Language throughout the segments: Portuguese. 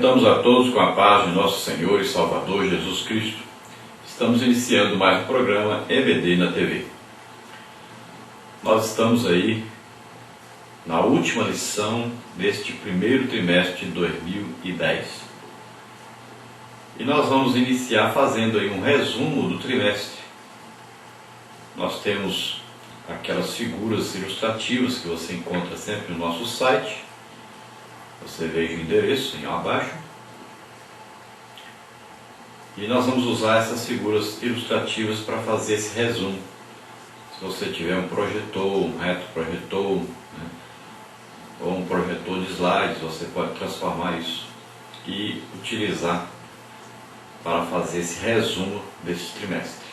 Cumprimentamos a todos com a paz de nosso Senhor e Salvador Jesus Cristo. Estamos iniciando mais um programa EBD na TV. Nós estamos aí na última lição deste primeiro trimestre de 2010. E nós vamos iniciar fazendo aí um resumo do trimestre. Nós temos aquelas figuras ilustrativas que você encontra sempre no nosso site. Você veja o endereço aí abaixo. E nós vamos usar essas figuras ilustrativas para fazer esse resumo. Se você tiver um projetor, um retroprojetor, ou um projetor de slides, você pode transformar isso e utilizar para fazer esse resumo deste trimestre.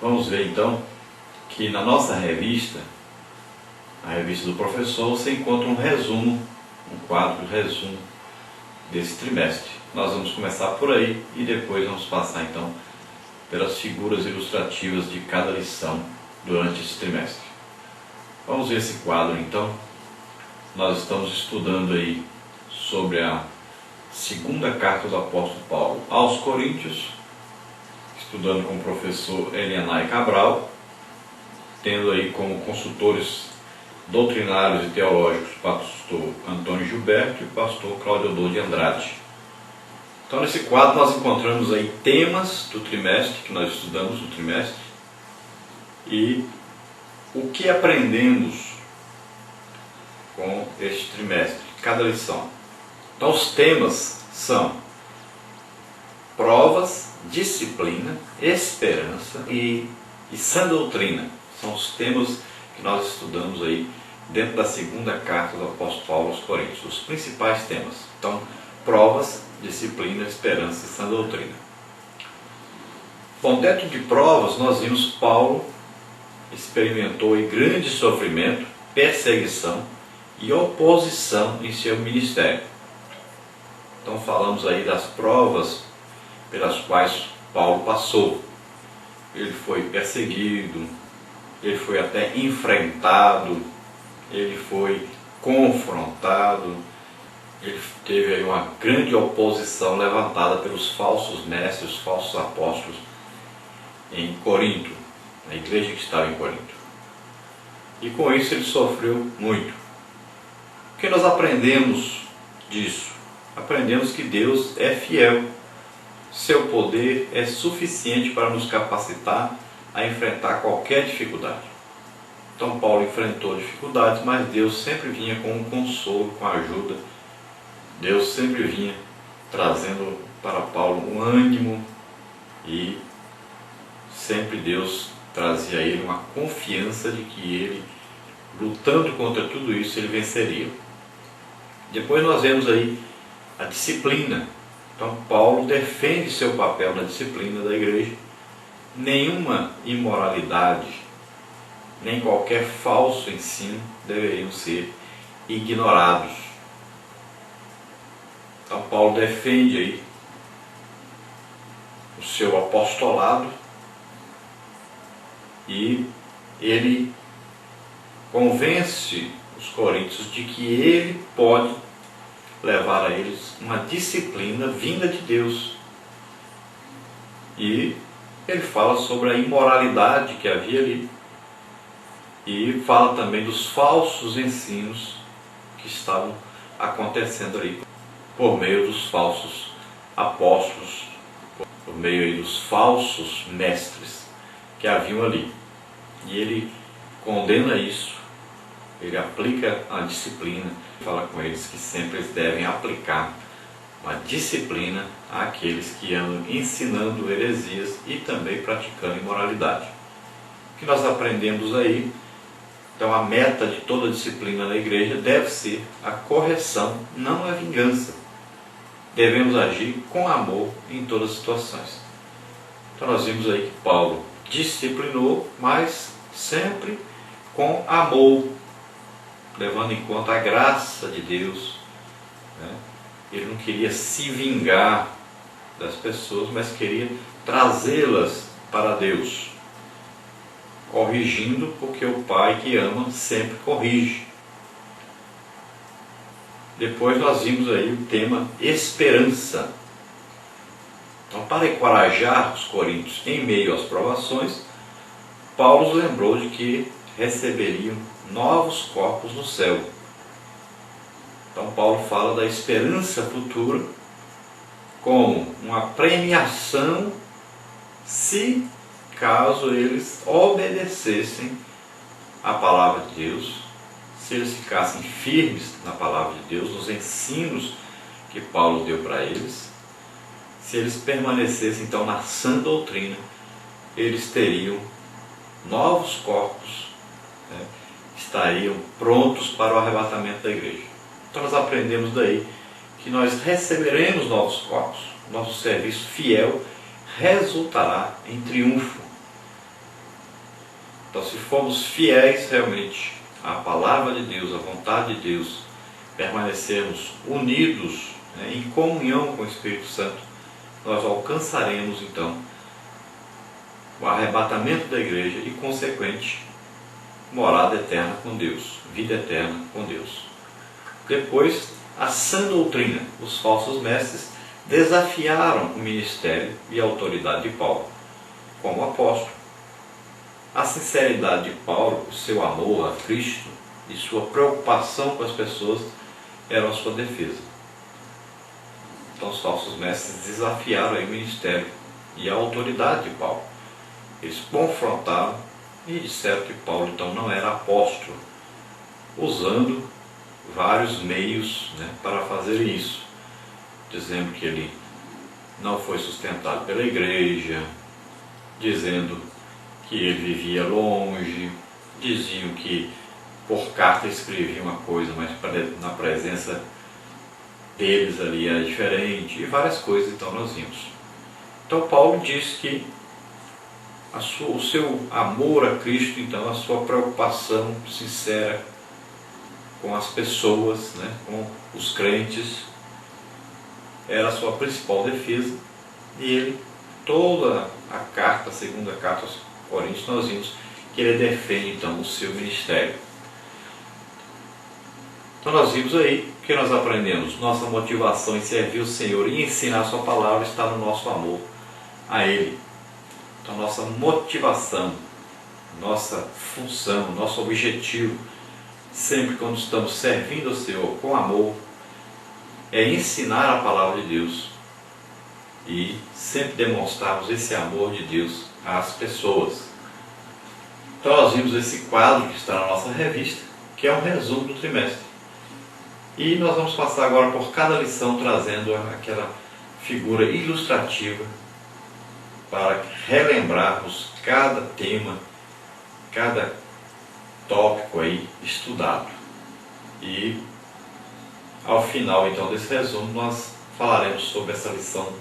Vamos ver então que na nossa revista, a revista do professor, você encontra um resumo, um quadro de resumo desse trimestre. Nós vamos começar por aí e depois vamos passar então pelas figuras ilustrativas de cada lição durante esse trimestre. Vamos ver esse quadro então. Nós estamos estudando aí sobre a segunda carta do apóstolo Paulo aos Coríntios, estudando com o professor Elianai Cabral, tendo aí como consultores doutrinários e teológicos o pastor Antônio Gilberto e o pastor Cláudio Odor de Andrade. Então nesse quadro nós encontramos aí temas do trimestre, que nós estudamos no trimestre, e o que aprendemos com este trimestre, cada lição. Então os temas são provas, disciplina, esperança e sã doutrina. São os temas que nós estudamos aí dentro da segunda carta do apóstolo Paulo aos Coríntios, os principais temas. Então, provas, disciplina, esperança e sã doutrina. Bom, dentro de provas nós vimos Paulo experimentou aí grande sofrimento, perseguição e oposição em seu ministério. Então falamos aí das provas pelas quais Paulo passou. Ele foi perseguido, ele foi até enfrentado, ele foi confrontado, ele teve aí uma grande oposição levantada pelos falsos mestres, os falsos apóstolos em Corinto, na igreja que estava em Corinto. E com isso ele sofreu muito. O que nós aprendemos disso? Aprendemos que Deus é fiel. Seu poder é suficiente para nos capacitar a enfrentar qualquer dificuldade. Então Paulo enfrentou dificuldades, mas Deus sempre vinha com um consolo, com ajuda. Deus sempre vinha trazendo para Paulo um ânimo e sempre Deus trazia a ele uma confiança de que ele, lutando contra tudo isso, ele venceria. Depois nós vemos aí a disciplina. Então Paulo defende seu papel na disciplina da igreja. Nenhuma imoralidade, nem qualquer falso ensino deveriam ser ignorados. Então Paulo defende aí o seu apostolado e ele convence os coríntios de que ele pode levar a eles uma disciplina vinda de Deus. E ele fala sobre a imoralidade que havia ali e fala também dos falsos ensinos que estavam acontecendo ali por meio dos falsos apóstolos, por meio aí dos falsos mestres que haviam ali. E ele condena isso, ele aplica a disciplina, fala com eles que sempre eles devem aplicar uma disciplina àqueles que andam ensinando heresias e também praticando imoralidade. O que nós aprendemos aí? Então a meta de toda disciplina na igreja deve ser a correção, não a vingança. Devemos agir com amor em todas as situações. Então nós vimos aí que Paulo disciplinou, mas sempre com amor, levando em conta a graça de Deus. Ele não queria se vingar das pessoas, mas queria trazê-las para Deus, corrigindo, porque o pai que ama sempre corrige. Depois nós vimos aí o tema esperança. Então, para encorajar os coríntios em meio às provações, Paulo os lembrou de que receberiam novos corpos no céu. Então Paulo fala da esperança futura como uma premiação se caso eles obedecessem à palavra de Deus, se eles ficassem firmes na palavra de Deus, nos ensinos que Paulo deu para eles, se eles permanecessem então na sã doutrina, eles teriam novos corpos, né? Estariam prontos para o arrebatamento da igreja. Então nós aprendemos daí que nós receberemos novos corpos, nosso serviço fiel resultará em triunfo. Então, se formos fiéis realmente à palavra de Deus, à vontade de Deus, permanecermos unidos, né, em comunhão com o Espírito Santo, nós alcançaremos então o arrebatamento da igreja e consequente morada eterna com Deus, vida eterna com Deus. Depois, a sã doutrina. Os falsos mestres desafiaram o ministério e a autoridade de Paulo como apóstolo. A sinceridade de Paulo, o seu amor a Cristo e sua preocupação com as pessoas eram a sua defesa. Então os falsos mestres desafiaram aí o ministério e a autoridade de Paulo. Eles confrontaram e disseram que Paulo então não era apóstolo, usando vários meios, né, para fazer isso, dizendo que ele não foi sustentado pela igreja, dizendo que ele vivia longe, diziam que por carta escrevia uma coisa, mas na presença deles ali era diferente, e várias coisas então nós vimos. Então Paulo diz que o seu amor a Cristo, então a sua preocupação sincera com as pessoas, né, com os crentes, era a sua principal defesa. E ele, toda a carta, a segunda carta aos Coríntios, nós vimos que ele defende então o seu ministério. Então nós vimos aí que nós aprendemos, nossa motivação em servir o Senhor e ensinar a sua palavra está no nosso amor a Ele. Então nossa motivação, nossa função, nosso objetivo, sempre quando estamos servindo ao Senhor com amor, é ensinar a palavra de Deus e sempre demonstrarmos esse amor de Deus às pessoas. Então nós vimos esse quadro que está na nossa revista, que é um resumo do trimestre. E nós vamos passar agora por cada lição, trazendo aquela figura ilustrativa para relembrarmos cada tema, cada tópico aí estudado. E ao final então desse resumo nós falaremos sobre essa lição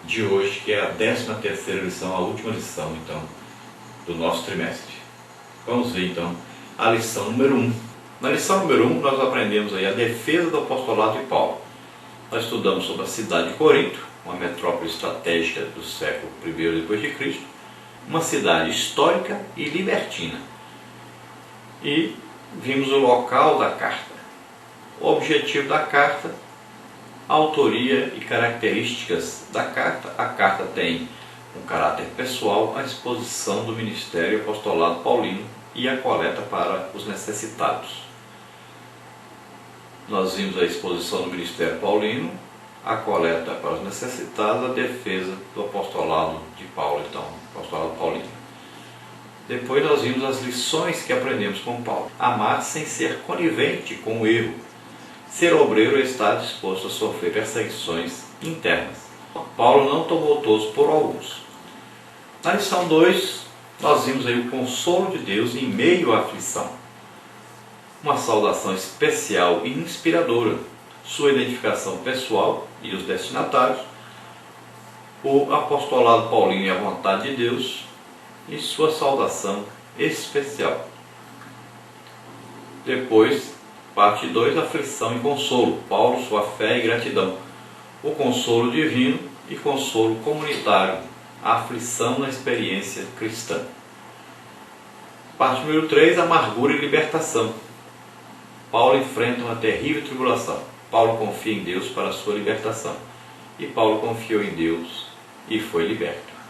de hoje, que é a 13ª lição, a última lição então do nosso trimestre. Vamos ver então a lição número 1. Na lição número 1 nós aprendemos aí a defesa do apostolado de Paulo. Nós estudamos sobre a cidade de Corinto, uma metrópole estratégica do século I depois de Cristo, uma cidade histórica e libertina. E vimos o local da carta, o objetivo da carta, a autoria e características da carta. A carta tem um caráter pessoal, a exposição do ministério e apostolado paulino e a coleta para os necessitados. Nós vimos a exposição do ministério paulino, a coleta para os necessitados, a defesa do apostolado de Paulo, então, apostolado paulino. Depois nós vimos as lições que aprendemos com Paulo. Amar sem ser conivente com o erro. Ser obreiro é estar disposto a sofrer perseguições internas. Paulo não tomou todos por alguns. Na lição 2, nós vimos aí o consolo de Deus em meio à aflição. Uma saudação especial e inspiradora, sua identificação pessoal e os destinatários, o apostolado paulino e a vontade de Deus e sua saudação especial. Depois, parte 2, aflição e consolo. Paulo, sua fé e gratidão. O consolo divino e consolo comunitário. A aflição na experiência cristã. Parte número 3, amargura e libertação. Paulo enfrenta uma terrível tribulação. Paulo confia em Deus para a sua libertação. E Paulo confiou em Deus e foi liberto.